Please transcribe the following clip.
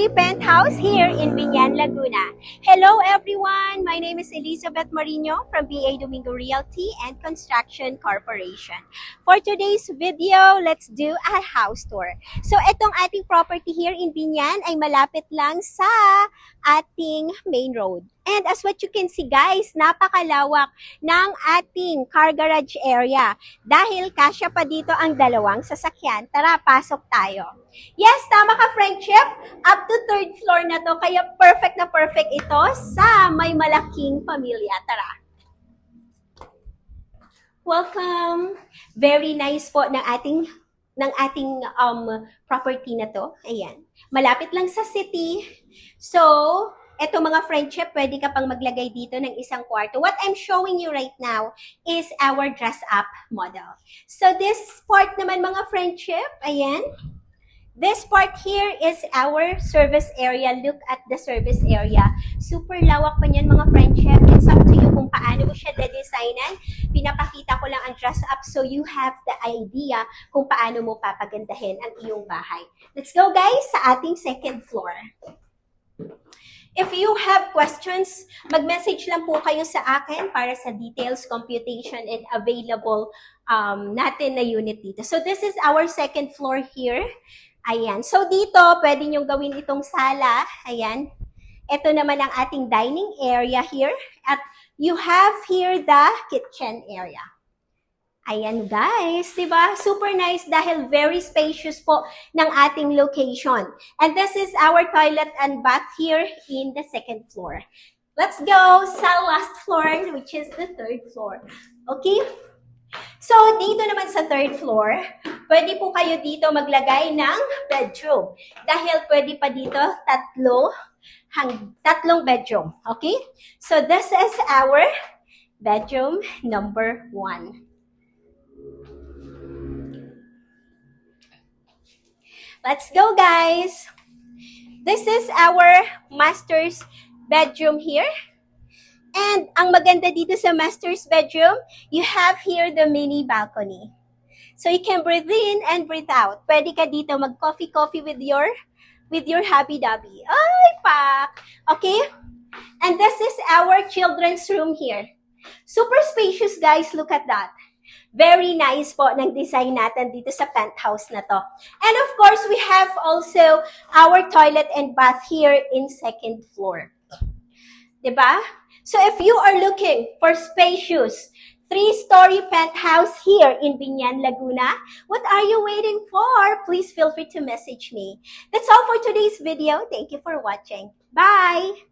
Penthouse here in Biñan, Laguna. Hello everyone, my name is Elizabeth Marino from BA Domingo Realty and Construction Corporation. For today's video, let's do a house tour. So itong ating property here in Biñan ay malapit lang sa ating main road. And as what you can see guys, napakalawak ng ating car garage area. Dahil kasya pa dito ang dalawang sasakyan. Tara, pasok tayo. Yes, tama ka friendship. Up to 3rd floor na to. Kaya perfect na perfect ito sa may malaking pamilya. Tara. Welcome. Very nice po ng ating property na to. Ayan. Malapit lang sa city. So, eto mga friendship, pwede ka pang maglagay dito ng isang kwarto. What I'm showing you right now is our dress-up model. So this part naman mga friendship, ayan. This part here is our service area. Look at the service area. Super lawak pa niyan mga friendship. It's up to you kung paano mo siya de-designan. Pinapakita ko lang ang dress-up so you have the idea kung paano mo papagandahin ang iyong bahay. Let's go guys sa ating 2nd floor. If you have questions, mag-message lang po kayo sa akin para sa details, computation, and available natin na unit dito. So this is our 2nd floor here. Ayan. So dito, pwede nyo gawin itong sala. Ayan. Ito naman ang ating dining area here. At you have here the kitchen area. Ayan guys, diba? Super nice dahil very spacious po ng ating location. And this is our toilet and bath here in the 2nd floor. Let's go sa last floor, which is the 3rd floor. Okay? So, dito naman sa 3rd floor, pwede po kayo dito maglagay ng bedroom. Dahil pwede pa dito tatlong bedroom. Okay? So, this is our bedroom number 1. Let's go, guys. This is our master's bedroom here. And ang maganda dito sa master's bedroom, you have here the mini balcony. So you can breathe in and breathe out. Pwede ka dito mag-coffee with your hubby-dubby. Ay, pak! Okay? And this is our children's room here. Super spacious, guys. Look at that. Very nice po ng design natin dito sa penthouse na to. And of course, we have also our toilet and bath here in 2nd floor. Diba? So if you are looking for spacious 3-story penthouse here in Biñan, Laguna, what are you waiting for? Please feel free to message me. That's all for today's video. Thank you for watching. Bye!